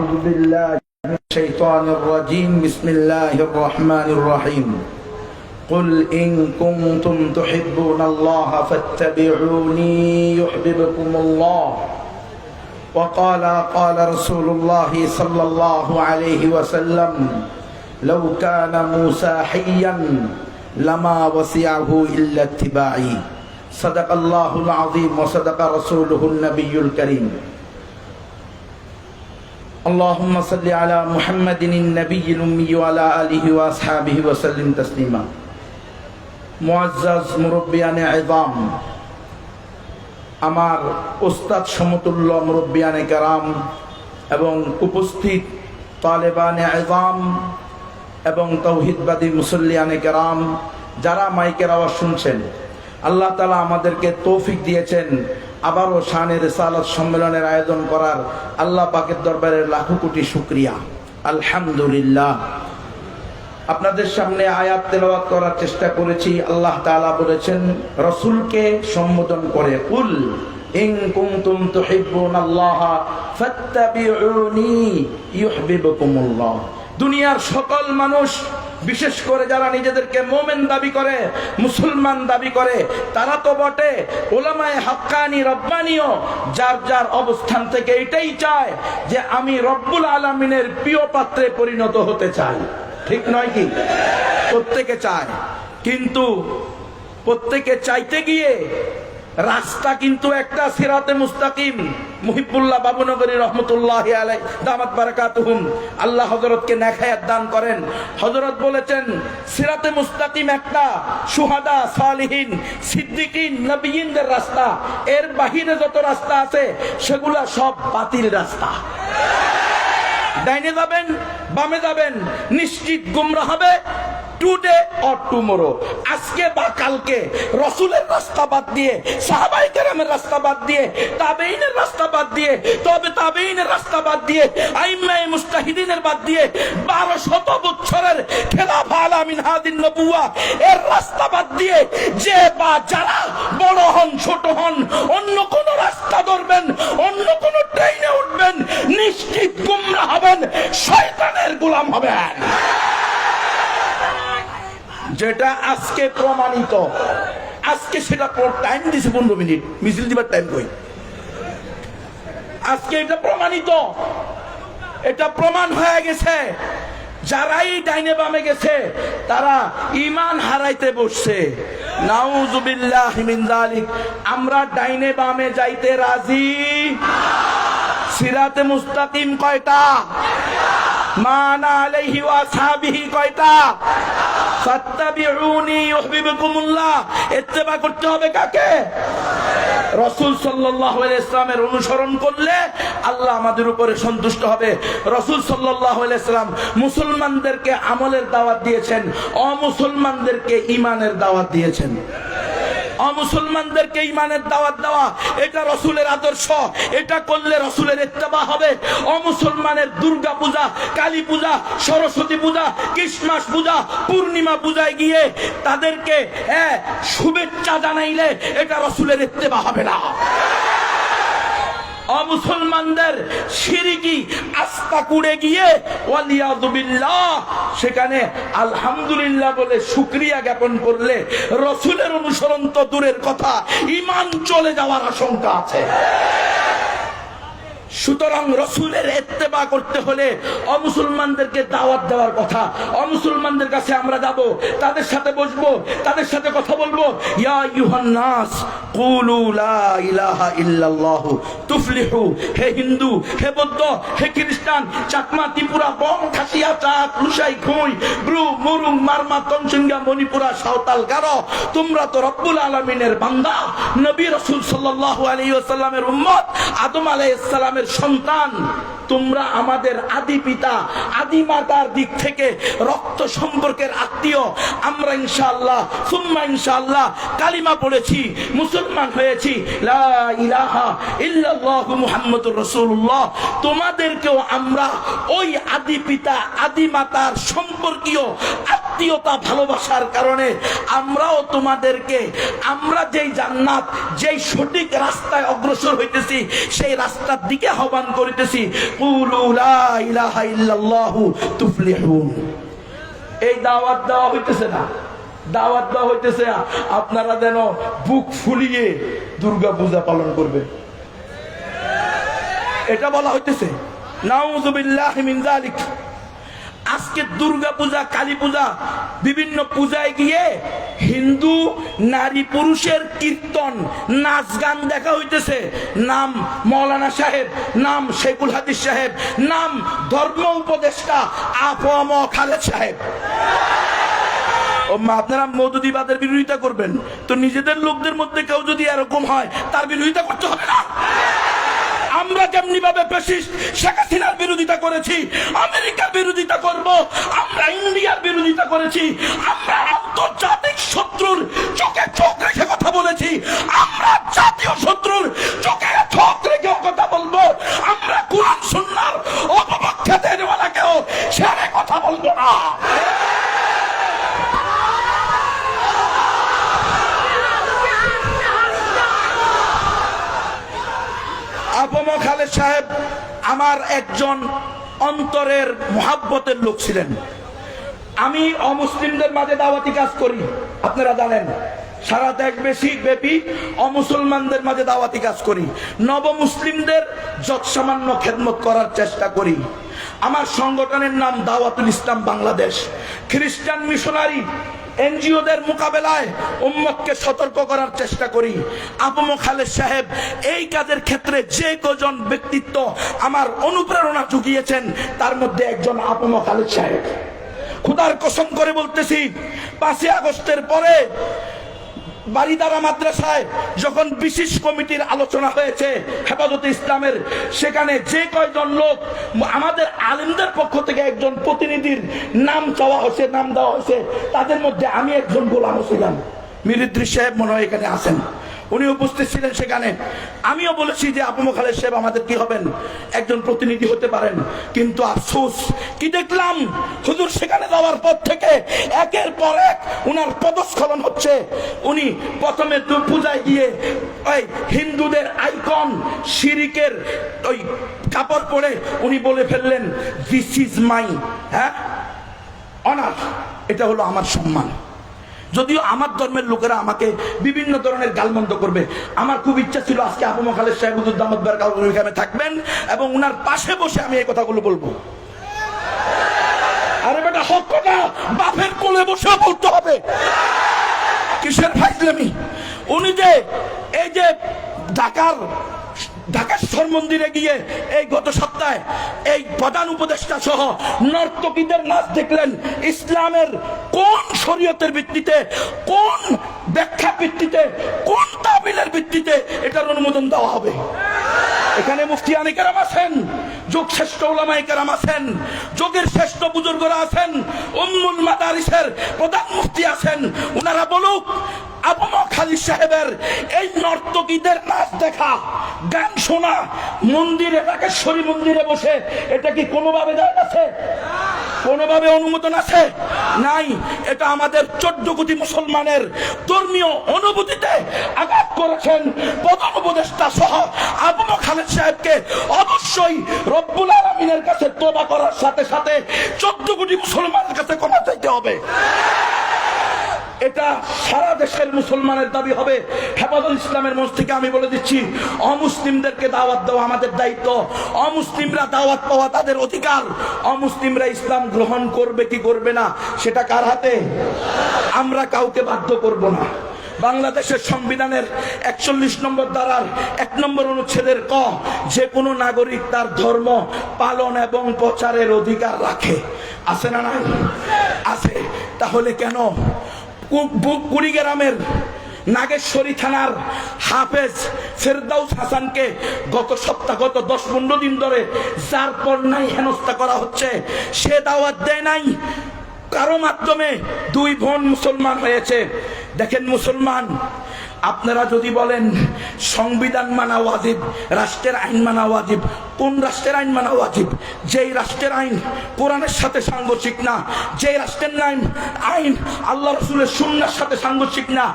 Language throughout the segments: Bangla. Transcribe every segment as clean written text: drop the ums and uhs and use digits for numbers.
أعوذ بالله من الشيطان الرجيم بسم الله الرحمن الرحيم قل إن كنتم تحبون الله فاتبعوني يحببكم الله وقال رسول الله صلى الله عليه وسلم لو كان موسى حيا لما وسعه إلا اتباعي صدق الله العظيم وصدق رسوله النبي الكريم اللهم صل على محمد النبي الأمي وعلى آله وأصحابه وسلم تسليما মুআজ্জাজ মুরব্বিয়ানে ইযাম আমার উস্তাদ সমতুল্য মুরব্বিয়ানে কেরাম এবং উপস্থিত তালেবানে ইযাম এবং তাওহীদবাদী মুসল্লিয়ানে কেরাম যারা মাইকের আওয়াজ শুনছেন, আল্লাহ তাআলা আমাদেরকে তৌফিক দিয়েছেন আবারও শানে রিসালাত সম্মেলনের আয়োজন করার। আল্লাহ পাকের দরবারে লাখো কোটি শুকরিয়া, আলহামদুলিল্লাহ। আপনাদের সামনে আয়াত তেলাওয়াত করার চেষ্টা করেছি। আল্লাহ তাআলা বলেছেন রাসূলকে সম্বোধন করে, কুল ইন কুনতুম তুহিব্বুনাল্লাহা ফাত্তাবিউনি ইউহিব্বুকুমুল্লাহ। দুনিয়ার সকল মানুষ, বিশেষ করে যারা নিজেদেরকে মুমিন দাবি করে, মুসলমান দাবি করে, তারা তো বটে, উলামায়ে হাক্কানি রব্বানিও যার যার অবস্থান থেকে এটাই চায় যে আমি রব্বুল আলামিনের প্রিয় পাত্রে পরিণত হতে চাই। ঠিক নয় কি? প্রত্যেকে চায়, কিন্তু প্রত্যেকে চাইতে গিয়ে রাস্তা কিন্তু একটা সিরাতে মুস্তাকিম। মুহিবুল্লাহ বাবুনগরী রহমতুল্লাহি আলাইহি দামাত বারাকাতুহুম, আল্লাহ হযরতকে নেখায়াত দান করেন। হযরত বলেছেন সিরাতে মুস্তাকিম একটা শুহাদা, সালিহিন, সিদ্দিকিন, নবিয়িনদের রাস্তা। এর বাহিরে যত রাস্তা আছে সেগুলা সব বাতিল রাস্তা। ডাইনে যাবেন, বামে যাবেন, নিশ্চিত গুমরা হবে। টুডে অর টুমরো, আজকে বা কালকে রাসূলের রাস্তা বাদ দিয়ে, সাহাবায়ে কেরামের রাস্তা বাদ দিয়ে, তাবেঈনের রাস্তা বাদ দিয়ে, তবে তাবেঈনের রাস্তা বাদ দিয়ে, আইম্মায়ে মুজতাহিদিনের বাদ দিয়ে 1200 বছরের খেলাফা আলা মিনহাজিন নবুওয়া এর রাস্তা বাদ দিয়ে যে বা যারা বড় হন ছোট হন অন্য কোন রাস্তা ধরবেন, অন্য কোন ট্রেনে উঠবেন, নিশ্চিত গুমরা হবেন, শয়তানের গোলাম হবেন। যেটা আজকে প্রমাণিত। আজকে সেটা টাইম দিছে 15 মিনিট, মিছিল দিবার টাইম কই? আজকে এটা প্রমাণিত, এটা প্রমাণ হয়ে গেছে। যারাই ডাইনে বামে গেছে তারা ঈমান হারাইতে বসছে। নাউযুবিল্লাহি মিন যালিক। আমরা ডাইনে বামে যাইতে রাজি। সিরাতে মুস্তাকিম কয়টা? মানা আলাইহি ওয়া আসহাবিহি কয়টা? ফাত্তাবিউনি ইউহিব্বুকুমুল্লাহ। ইত্তেবা করতে হবে কাকে? রাসূল সাল্লাল্লাহু আলাইহি ওয়াসাল্লামের অনুসরণ করলে আল্লাহ আমাদের উপরে সন্তুষ্ট হবে। রাসূল সাল্লাল্লাহু আলাইহি ওয়াসাল্লাম মুসলমানদেরকে আমলের দাওয়াত দিয়েছেন, অমুসলমানদেরকে ঈমানের দাওয়াত দিয়েছেন। অমুসলমানদেরকে ঈমানের দাওয়াত দেওয়া এটা রাসূলের আদর্শ। এটা করলে রাসূলের ইত্তেবা হবে। অমুসলমানের দুর্গা পূজা, কালী পূজা, সরস্বতী পূজা, ক্রিসমাস পূজা, পূর্ণিমা পূজায় গিয়ে তাদেরকে শুভেচ্ছা জানাইলে এটা রাসূলের ইত্তেবা হবে না। অমুসলমানদের শিরকি আস্থা কুড়ে গিয়ে ওয়ালিয়াযু বিল্লাহ সেখানে আলহামদুলিল্লাহ বলে শুকরিয়া জ্ঞাপন করলে রাসূলের অনুসরণ তো দূরের কথা, ঈমান চলে যাওয়ার আশঙ্কা আছে। সুতরাং রাসূলের ইত্তেবা করতে হলে অমুসলমানদেরকে দাওয়াত দেওয়ার কথা। অমুসলমানদের কাছে আমরা যাব, তাদের সাথে বসবো, তাদের সাথে কথা বলবো। ইয়া আইয়ুহান নাস কুলু লা ইলাহা ইল্লাল্লাহ তুফলিহু। হে হিন্দু, হে বৌদ্ধ, হে খ্রিস্টান, চাকমা, ত্রিপুরা, বং, খাসিয়া, চাক, লুসাই, খুই, ব্রু, মুরুং, মারমা, তনসিংহা, মণিপুরা, সাঁওতাল, গারো, তোমরা তো রব্বুল আলামিনের বান্দা, নবী রাসূল সাল্লাল্লাহু আলাইহি ওয়াসাল্লামের উম্মত, আদম আলাইহিস সালামের সন্তান। তোমরা আমাদের আদি পিতা, আদি মাতার দিক থেকে রক্ত সম্পর্কের আত্মীয়। আমরা ইনশাআল্লাহ সুম্মা ইনশাআল্লাহ কালিমা পড়েছি, মুসলমান হয়েছি। লা ইলাহা ইল্লাল্লাহ মুহাম্মাদুর রাসূলুল্লাহ। তোমাদেরকেও আমরা ওই আদি পিতা, আদি মাতার সম্পর্কীয় আত্মীয়তা ভালোবাসার কারণে আমরাও তোমাদেরকে আমরা যেই জান্নাত যেই সঠিক রাস্তায় অগ্রসর হইতেছি সেই রাস্তার দিকে আহ্বান করিতেছি। কুলু লা ইলাহা ইল্লাল্লাহু তুফলিহুন। এই দাওয়াত দেওয়া হইতেছে না, দাওয়াত দেওয়া হইতেছে আপনারা যেন বুক ফুলিয়ে দুর্গা পূজা পালন করবে, এটা বলা হইতেছে। নাউযুবিল্লাহি মিন যালিক। আজকে দুর্গা পূজা, কালী পূজা, বিভিন্ন পূজায় গিয়ে হিন্দু নারী পুরুষের কীর্তন নাচ গান দেখা হইতেছে। নাম মৌলানা সাহেব, নাম শেখুল হাদিস সাহেব, নাম ধর্ম উপদেষ্টা আফম খালেদ সাহেব। আপনারা মৌদুদিবাদের বিরোধিতা করবেন তো নিজেদের লোকদের মধ্যে কেউ যদি এরকম হয় তার বিরোধিতা করতে হবে না। আমরা যেমনি ভাবে ফ্যাসিস্ট শেখ হাসিনার বিরোধিতা করেছি, আমেরিকার বিরোধিতা করব, আমরা ইন্ডিয়ার বিরোধিতা করেছি, আমরা আন্তর্জাতিক শত্রুর চোখে চোখ রেখে কথা বলেছি, আমরা জাতীয় শত্রুর চোখে চোখ রেখে কথা বলবো, আমরা কুরআন সুন্নাহর অপব্যাখ্যাতের ওয়ালাকেও ছেড়ে কথা বলবো না। আফম খালেদ সাহেব আমার একজন অন্তরের মোহাব্বতের লোক ছিলেন। আমি অমুসলিমদের মাঝে দাওয়াতি কাজ করি, আপনারা জানেন, সারা দেশব্যাপী ব্যাপী অমুসলমানদের মাঝে দাওয়াতি কাজ করি, নবমুসলিমদের যত সামান্য খেদমত করার চেষ্টা করি। আমার সংগঠনের নাম দাওয়াতুল ইসলাম বাংলাদেশ। খ্রিস্টান মিশনারি এনজিওদের মোকাবেলায় উম্মতকে সতর্ক করার চেষ্টা করি। আফম খালেদ সাহেব এই কাজের ক্ষেত্রে যে কজন ব্যক্তিত্ব আমার অনুপ্রেরণা জুগিয়েছেন তার মধ্যে একজন আফম খালেদ সাহেব। খোদার কসম করে বলতেছি, 5ই আগস্টের পরে বারিদারা মাদ্রাসায় যখন বিশেষ কমিটির আলোচনা হয়েছে হেফাজতে ইসলামের, সেখানে যে কয়জন লোক আমাদের আলেমদের পক্ষ থেকে একজন প্রতিনিধির নাম চাওয়া হয়েছে, নাম দেওয়া হয়েছে, তাদের মধ্যে আমি একজন গোলাম ছিলাম। মীর ইদ্রিস সাহেব মনে হয় এখানে আছেন, উনি উপস্থিত ছিলেন সেখানে। আমিও বলেছি যে আফম খালেদ সাহেব আমাদের কি হবেন, একজন প্রতিনিধি হতে পারেন। কিন্তু আফসোস কি দেখলাম, হুজুর সেখানে যাওয়ার পর থেকে একের পর এক উনার পদস্খলন হচ্ছে। উনি প্রথমে পূজায় গিয়ে ওই হিন্দুদের আইকন শিরিকের ওই কাপড় পরে উনি বলে ফেললেন, দিস ইজ মাই অনার, এটা হলো আমার সম্মান। যদিও আমার ধর্মের লোকেরা আমাকে বিভিন্ন ধরনের গালমন্দ করবে, আমার খুব ইচ্ছা ছিল আজকে আফম খালেদ সাহেব হুজুর দামাত বারাকাতুহু এখানে থাকবেন এবং উনার পাশে বসে আমি এই কথাগুলো বলবো। আরে বেটা, হক কথা বাপের কোলে বসে বলতে হবে, কিসের ফাইজলামি। উনি যে এই যে ঢাকেশ্বর মন্দিরে গিয়ে এই গত সপ্তাহে এই প্রধান উপদেষ্টা সহ নর্তকীদের নাচ দেখলেন, ইসলামের কোন শরীয়তের ভিত্তিতে, কোন ব্যাখ্যা ভিত্তিতে, কোন তাবিলের ভিত্তিতে এটার অনুমোদন দেওয়া হবে? এখানে মুফতিয়ানে কেরাম আছেন, যুগ শ্রেষ্ঠ উলামায়ে কেরাম আছেন, যুগের শ্রেষ্ঠ বুজুর্গরা আছেন, উম্মুল মাদারিসের প্রধান মুফতি আছেন। উনারা বলুক, আফম খালেদ সাহেবের এই নর্তকীদের নাচ দেখা, গান শোনা মন্দিরে, ঢাকেশ্বরী মন্দিরে বসে, এটা কি কোনোভাবে যায় আছে? কোনোভাবে অনুমোদন আছে? নাই। এটা আমাদের 14 কোটি মুসলমানের ধর্মীয় অনুভূতিতে আঘাত করেছেন। প্রধান উপদেষ্টা সহ আফম খালেদ সাহেবকে অবশ্যই রব্বুল আলামিনের কাছে তওবা করার সাথে সাথে 14 কোটি মুসলমানের কাছে ক্ষমা চাইতে হবে। এটা সারা দেশের মুসলমানের দাবি হবে। হেফাজত ইসলামের মঞ্চ থেকে আমি বলে দিচ্ছি, অমুসলিমদেরকে দাওয়াত দেওয়া আমাদের দায়িত্ব। অমুসলিমরা দাওয়াত পাওয়া তাদের অধিকার। অমুসলিমরা ইসলাম গ্রহণ করবে কি করবে না সেটা কার হাতে? আমরা কাউকে বাধ্য করব না। বাংলাদেশের সংবিধানের 41 নম্বর ধারার 1 নম্বর অনুচ্ছেদের ক, যে কোনো নাগরিক তার ধর্ম পালন এবং প্রচারের অধিকার রাখে। আছে না নাই? আছে। তাহলে কেন কুড়িগ্রামের নাগেশ্বরী থানার হাফেজ ফেরদাউস হাসানকে গত 10-15 দিন ধরে যার পর নাই হেনস্থা করা হচ্ছে? সে দাওয়াত দেয় নাই, কারো মাধ্যমে 2 বোন মুসলমান হয়েছে। দেখেন মুসলমান, আপনারা যদি বলেন সংবিধান মানা ওয়াজিব, রাষ্ট্রের আইন মানা ওয়াজিব, কোন রাষ্ট্রের আইন মানা ওয়াজিব? যেই রাষ্ট্রের আইন কোরআনের সাথে সাংঘর্ষিক না, যেই রাষ্ট্রের আইন আল্লাহ রসুলের সুন্নাহর সাথে সাংঘর্ষিক না,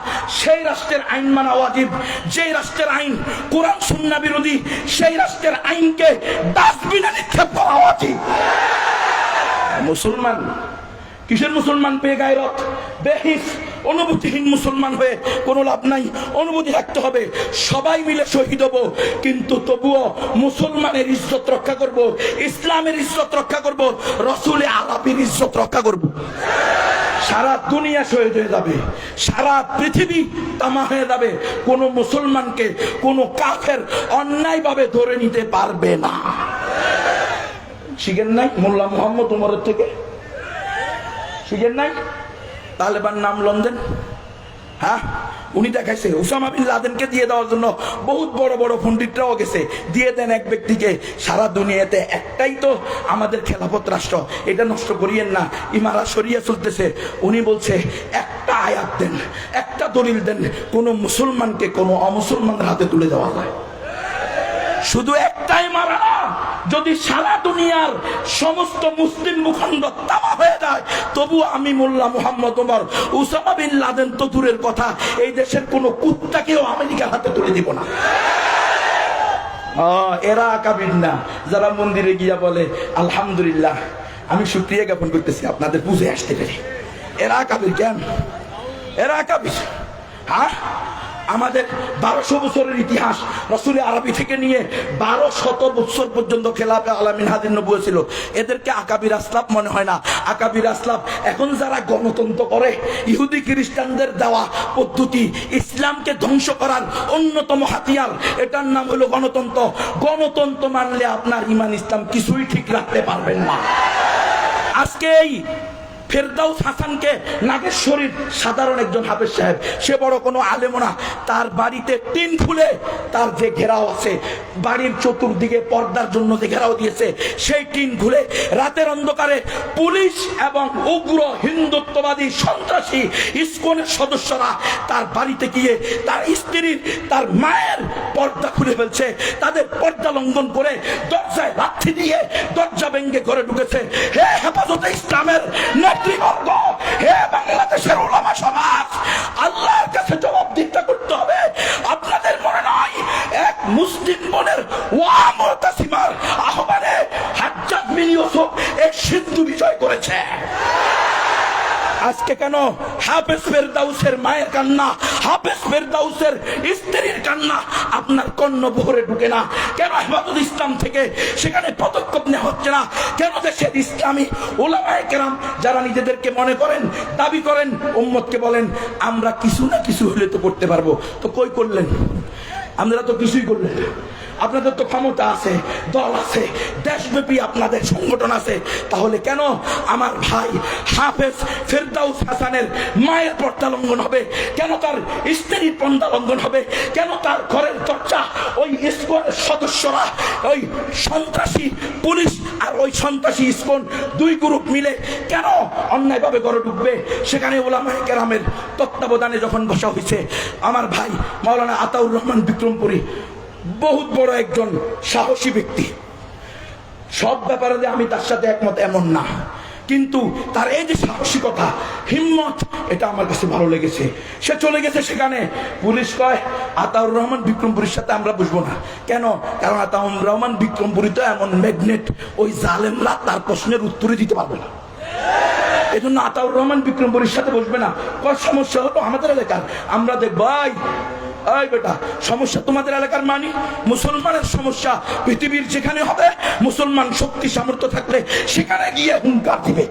সেই রাষ্ট্রের আইন মানা ওয়াজিব। যেই রাষ্ট্রের আইন কোরআন সুন্নাহ বিরোধী, সেই রাষ্ট্রের আইনকে ডাস্টবিনে নিক্ষেপ করা ওয়াজিব। মুসলমান কিসের মুসলমান? বেগায়রত, বেহিস, অনুভূতিহীন মুসলমান হয়ে কোনো লাভ নাই। অনুভূতি রাখতে হবে, সবাই মিলে শহীদ হব, কিন্তু তবুও মুসলমানের ইজ্জত রক্ষা করব, ইসলামের ইজ্জত রক্ষা করব, রসুলে আরবির ইজ্জত রক্ষা করব। সারা দুনিয়া শহীদ হয়ে যাবে, সারা পৃথিবী তামা হয়ে যাবে, কোন মুসলমানকে কোন কাফের অন্যায়ভাবে ধরে নিতে পারবে না। শিখেন নাই মোল্লা মুহাম্মদ উমরের থেকে? শিখেন নাই? তালেবান নাম লন্ডন, হ্যাঁ, উনি দেখাইছে উসামা বিন লাদেনকে দিয়ে দেওয়ার জন্য বহুত বড় বড় পণ্ডিতরাও গেছে, দিয়ে দেন এক ব্যক্তিকে। সারা দুনিয়াতে একটাই তো আমাদের খেলাফত রাষ্ট্র, এটা নষ্ট করিয়েন না, ইমারা শরিয়া চলতেছে। উনি বলছে একটা আয়াত দেন, একটা দলিল দেন, কোন মুসলমানকে কোন অমুসলমানের হাতে তুলে দেওয়া যায়। শুধু একটাই মারা, যদি সারা দুনিয়ার সমস্ত মুসলিম ভূখণ্ড তামা হয়ে যায়, তবু আমি Mullah Muhammad Omar, Osama bin Laden তো দূরের কথা, এই দেশের কোন কুত্তাকেও আমেরিকার হাতে তুলে দিব না। এরা আকাবির না, যারা মন্দিরে গিয়া বলে আলহামদুলিল্লাহ, আমি শুকরিয়া জ্ঞাপন করতেছি আপনাদের বুঝে আসতে পেরে। এরা আকাবির কেন? এরা আকাবির। হ্যাঁ, আমাদের 1200 বছরের ইতিহাস, রসুল আরবি থেকে নিয়ে 1200 বছর পর্যন্ত খেলাফে আলামিন হাদির নবুয়ত ছিল। এদেরকে আকাবির আসলাফ মনে হয় না। আকাবির আসলাফ এখন যারা গণতন্ত্র করে, ইহুদি খ্রিস্টানদের দেওয়া পদ্ধতি, ইসলামকে ধ্বংস করার অন্যতম হাতিয়ার, এটার নাম হলো গণতন্ত্র। গণতন্ত্র মানলে আপনার ইমান ইসলাম কিছুই ঠিক রাখতে পারবেন না। আজকে এই ফেরদাউস হাসানকে নাগেশ্বরীর সাধারণ একজন হাফেজ সাহেব, সে বড় কোনো আলেমও না, তার বাড়িতে টিন খুলে তার যে ঘেরাও আছে, বাড়ির চতুর্দিকে পর্দার জন্য যে ঘেরাও দিয়েছে, সেই টিন খুলে রাতের অন্ধকারে পুলিশ এবং উগ্র হিন্দুত্ববাদী সন্ত্রাসী ইসকনের সদস্যরা তার বাড়িতে গিয়ে তার স্ত্রীর, তার মায়ের পর্দা খুলে ফেলছে, তাদের পর্দা লঙ্ঘন করে দরজায় লাথি দিয়ে দরজা ভেঙে ঘরে ঢুকেছে। হে হেফাজতে ইসলামের নেতৃবর্গ, হে বাংলাদেশের উলামা সমাজ, আল্লাহর কাছে জবাবদিহিতা করতে হবে। আপনাদের মনে নয় এক মুসলিম বোনের ওয়া মুতাসিমার আহ্বানে হাজ্জাজ বিন ইউসুফ এক সিন্ধু বিষয় করেছে? আজকে কেন হাফেজ ফেরদাউসের মায়ের কান্না, হাফেজ ফেরদাউসের স্ত্রীর কান্না আপনার কর্ণবহরে ঢুকে না? কেন হেফাজত ইসলাম থেকে সেখানে পদক্ষেপ নেওয়া হচ্ছে না? কেন দেশের ইসলামী উলামায়ে কেরাম যারা নিজেদেরকে মনে করেন, দাবি করেন, উম্মতকে বলেন আমরা কিছু না কিছু হলে তো করতে পারবো, তো কই করলেন? আপনারা তো কিছুই করলেন না। আপনাদের তো ক্ষমতা আছে, দল আছে, দেশব্যাপী আপনাদের সংগঠন আছে, তাহলে কেন আমার ভাই হাফেজ ফেরদাউস হাসানের মায়ের পর্দা লঙ্ঘন হবে? কেন তার স্ত্রীর পর্দা লঙ্ঘন হবে? কেন তার ঘরের দরজা ওই ইসকনের সদস্যরা, ওই সন্ত্রাসী পুলিশ আর ওই সন্ত্রাসী ইসকন, দুই গ্রুপ মিলে কেন অন্যায়ভাবে ঘরে ঢুকবে? সেখানে উলামায়ে কেরামের তত্ত্বাবধানে যখন বসা হয়েছে, আমার ভাই মাওলানা আতাউর রহমান বিক্রমপুরী বহুত বড় একজন সাহসী ব্যক্তি, সব ব্যাপারে যে আমি তার সাথে একমত এমন না, কিন্তু তার এই যে সাহসিকতা, হিম্মত, এটা আমার কাছে ভালো লেগেছে। সে চলে গেছে সেখানে, পুলিশ কয় আতাউর রহমান বিক্রমপুরীর সাথে আমরা বসবো না। কেন? কারণ আতাউর রহমান বিক্রমপুরী তো এমন ম্যাগনেট, ওই জালেমরা তার প্রশ্নের উত্তরই দিতে পারবে না, এজন্য আতাউর রহমান বিক্রমপুরীর সাথে বসবে না। কয় সমস্যা হলো আমাদের এলাকার, আমরা দেখব। এই বেটা, সমস্যা তোমাদের এলাকার মানি, মুসলমানের সমস্যা পৃথিবীর যেখানে হবে, মুসলমান শক্তি সামর্থ্য থাকলে সেখানে গিয়ে হুঙ্কার দিবে।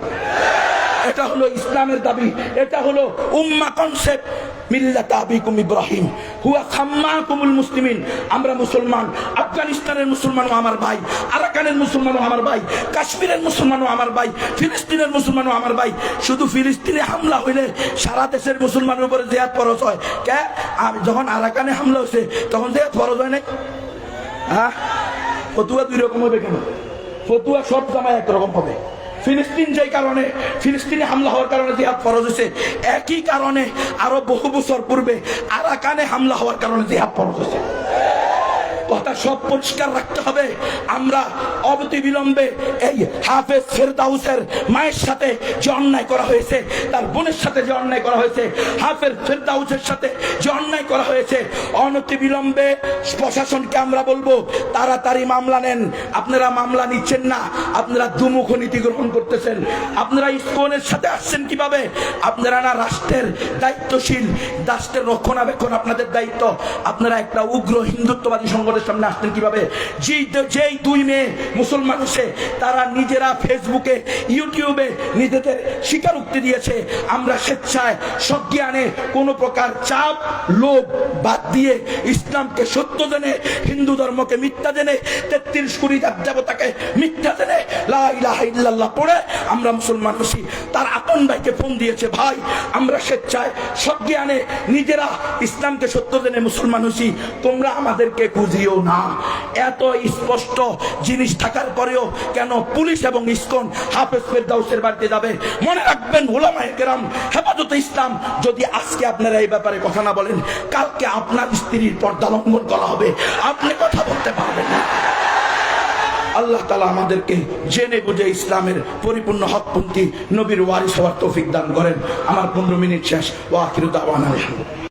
এটা হলো ইসলামের দাবি, এটা হলো উম্মাহ কনসেপ্ট। মিল্লাত আবিকুম ইব্রাহিম হুয়া খাম্মাকুমুল মুসলিমিন। আমরা মুসলমান, আফগানিস্তানের মুসলমানও আমার ভাই, আরাকানের মুসলমানও আমার ভাই, কাশ্মীরের মুসলমানও আমার ভাই, ফিলিস্তিনের মুসলমানও আমার ভাই। শুধু ফিলিস্তিনে হামলা হইলে সারা দেশের মুসলমানের উপরে জিহাদ ফরজ হয়। কে? যখন আরাকানে হামলা হয়েছে তখন জিহাদ ফরজ হয় নাই? হ্যাঁ, ফতুয়া দুই রকম হবে কেন? ফতুয়া সব জামায় একরকম হবে, ফিলিস্তিন যেই কারণে ফিলিস্তিনে হামলা হওয়ার কারণে জিহাদ ফরজ হয়েছে, একই কারণে আরো বহু বছর পূর্বে আরাকানে হামলা হওয়ার কারণে জিহাদ ফরজ হয়েছে। কথা সব পরিষ্কার রাখতে হবে। আমরা অবতি বিলম্বে এই হাফেজ ফেরদাউসের মায়ের সাথে যে অন্যায় করা হয়েছে, তার বোনের সাথে যে অন্যায় করা হয়েছে, হাফেজ ফেরদাউসের সাথে যে অন্যায় করা হয়েছে, অনতি বিলম্বে প্রশাসনকে আমরা বলবো তাড়াতাড়ি মামলা নেন। আপনারা মামলা নিচ্ছেন না, আপনারা দুমুখ নীতি গ্রহণ করতেছেন। আপনারা ইসকনের সাথে আসছেন কিভাবে? আপনারা না রাষ্ট্রের দায়িত্বশীল, রাষ্ট্রের রক্ষণাবেক্ষণ আপনাদের দায়িত্ব। আপনারা একটা উগ্র হিন্দুত্ববাদী সংগঠনের সামনে আসতেন কিভাবে? যেই দুই মেয়ে মুসলমান হচ্ছে, তারা নিজেরা ফেসবুকে ইউটিউবে নিজেদের স্বীকারোক্তি দিয়েছে, আমরা স্বেচ্ছায় সজ্ঞানে কোনো প্রকার চাপ লোভ বাদ দিয়ে ইসলামকে সত্য জেনে, হিন্দু ধর্মকে মিথ্যা জেনে, 33 কোটি দেবতাকে মিথ্যা জেনে লা ইলাহা ইল্লাল্লাহ পড়ে আমরা মুসলমান হচ্ছি। তার আপন ভাইকে ফোন দিয়েছে, ভাই আমরা স্বেচ্ছায় সজ্ঞানে নিজেরা ইসলামকে সত্য জেনে মুসলমান হচ্ছি, তোমরা আমাদেরকে বুঝিও না। এত স্পষ্ট জিনিস থাকার পরেও কেন পুলিশ এবং ইসকন হাফেজ ফেরদাউসের বাড়িতে যাবে? মনে রাখবেন উলামায়ে কেরাম, হেফাজতে ইসলাম, যদি আজকে আপনারা এই ব্যাপারে কথা না বলেন, কালকে আপনার স্ত্রীর পর্দা লঙ্ঘন করা হবে, আপনি কথা বলতে পারবেন না। আল্লাহ তাআলা আমাদেরকে জেনে বুঝে ইসলামের পরিপূর্ণ হকপন্থী নবীর ওয়ারিস হওয়ার তৌফিক দান করেন। আমার 15 মিনিট শেষ। ওয়া আখিরু দাওয়ানা আলহামদুলিল্লাহ।